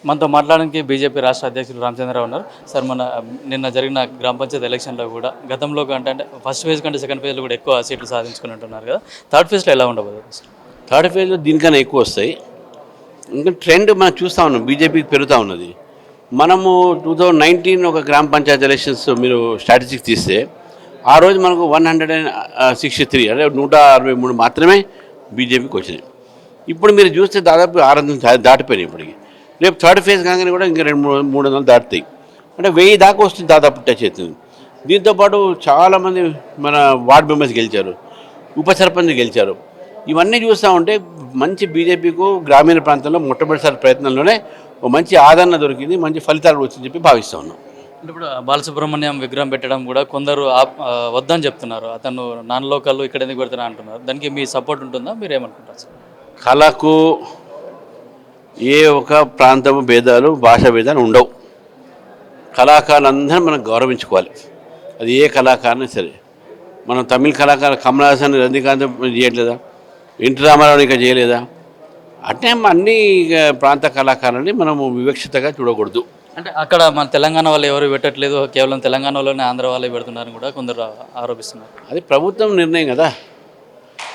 మనతో మాట్లాడడానికి బీజేపీ రాష్ట్ర అధ్యక్షులు రామచంద్రరావు ఉన్నారు. సార్, మన నిన్న జరిగిన గ్రామ పంచాయతీ ఎలక్షన్లో కూడా గతంలో అంటే ఫస్ట్ ఫేజ్ కంటే సెకండ్ ఫేజ్లో కూడా ఎక్కువ సీట్లు సాధించుకుని ఉంటున్నారు కదా. థర్డ్ ఫేజ్లో ఎలా ఉండబోతుంది సార్? థర్డ్ ఫేజ్లో దీనికన్నా ఎక్కువ వస్తాయి. ఇంకా ట్రెండ్ మనం చూస్తూ ఉన్నాం, బీజేపీకి పెరుగుతూ ఉన్నది. మనము 2019 ఒక గ్రామ పంచాయతీ ఎలక్షన్స్ మీరు స్టాటిస్టిక్స్ తీస్తే ఆ రోజు మనకు 163 అంటే 163 మాత్రమే బీజేపీకి వచ్చినాయి. ఇప్పుడు మీరు చూస్తే దాదాపు 600 దాటిపోయినాయి ఇప్పటికి. రేపు థర్డ్ ఫేజ్ కాగానే కూడా ఇంకా 200-300 దాటుతాయి. అంటే 1000 దాకా వస్తుంది దాదాపు టచ్ అవుతుంది. దీంతోపాటు చాలామంది మన వార్డు మెంబర్స్ గెలిచారు, ఉప సర్పంచ్ గెలిచారు. ఇవన్నీ చూస్తూ ఉంటే మంచి బీజేపీకు గ్రామీణ ప్రాంతంలో మొట్టమొదటిసారి ప్రయత్నంలోనే ఒక మంచి ఆదరణ దొరికింది, మంచి ఫలితాలు వచ్చిందని చెప్పి భావిస్తూ ఉన్నాం. అంటే ఇప్పుడు బాలసుబ్రహ్మణ్యం విగ్రహం పెట్టడం కూడా కొందరు వద్దని చెప్తున్నారు. అతను నాన్ లోకల్ ఇక్కడ ఎందుకు పెడుతున్నా అంటున్నారు. దానికి మీ సపోర్ట్ ఉంటుందా? మీరు ఏమనుకుంటారు సార్? కళకు ఏ ఒక ప్రాంతము భేదాలు, భాష భేదాలు ఉండవు. కళాకారులందరూ మనం గౌరవించుకోవాలి. అది ఏ కళాకారుని సరే. మనం తమిళ కళాకారు కమల్ హాసన్, రజనీకాంత్ చేయట్లేదా? ఎన్టీ రామారావు ఇంకా చేయలేదా? అంటే అన్ని ప్రాంత కళాకారులని మనము వివక్షతగా చూడకూడదు. అంటే అక్కడ మన తెలంగాణ వాళ్ళు ఎవరు పెట్టట్లేదు, కేవలం తెలంగాణలోనే ఆంధ్ర వాళ్ళే పెడుతున్నారని కూడా కొందరు ఆరోపిస్తున్నారు. అది ప్రభుత్వం నిర్ణయం కదా,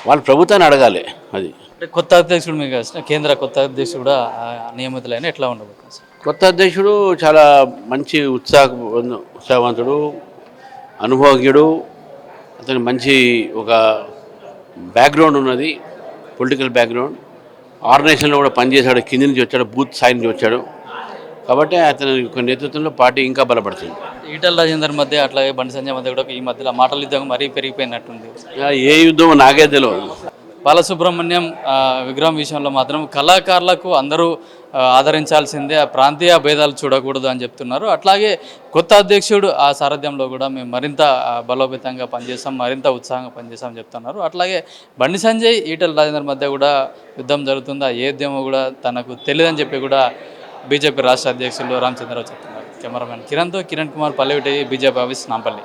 వాళ్ళు ప్రభుత్వాన్ని అడగాలి. అది అంటే కొత్త అధ్యక్షుడు మీకు కేంద్ర కొత్త అధ్యక్షుడు కూడా నియమితులైన ఎట్లా ఉండబోతుంది సార్? కొత్త అధ్యక్షుడు చాలా మంచి ఉత్సాహవంతుడు, అనుభవజ్ఞుడు. అతనికి మంచి ఒక బ్యాక్గ్రౌండ్ ఉన్నది, పొలిటికల్ బ్యాక్గ్రౌండ్. ఆర్గనైజేషన్లో కూడా పనిచేశాడు, కింది నుంచి వచ్చాడు, బూత్ స్థాయి నుంచి వచ్చాడు. కాబట్టి అతని నేతృత్వంలో పార్టీ ఇంకా బలపడుతుంది. ఈటల రాజేందర్ మధ్య అట్లాగే బండి సంజయ్ మధ్య కూడా ఈ మధ్యలో మాటల యుద్ధం మరీ పెరిగిపోయినట్టుంది. ఏ యుద్ధం నాకే తెలియదు. బాలసుబ్రహ్మణ్యం విగ్రహం విషయంలో మాత్రం కళాకారులకు అందరూ ఆదరించాల్సిందే, ఆ ప్రాంతీయ భేదాలు చూడకూడదు అని చెప్తున్నారు. అట్లాగే కొత్త అధ్యక్షుడు ఆ సారథ్యంలో కూడా మేము మరింత బలోపేతంగా పనిచేస్తాం, మరింత ఉత్సాహంగా పనిచేస్తామని చెప్తున్నారు. అట్లాగే బండి సంజయ్ ఈటల రాజేందర్ మధ్య కూడా యుద్ధం జరుగుతుంది. ఆ ఏ యుద్ధమో కూడా తనకు తెలియదని చెప్పి కూడా బీజేపీ రాష్ట్ర అధ్యక్షులు రామచంద్రరావు చెప్తున్నారు. కెమెరామెన్ కిరణ్తో కిరణ్ కుమార్, పల్లె బీజేపీ ఆఫీస్, నాంపల్లి.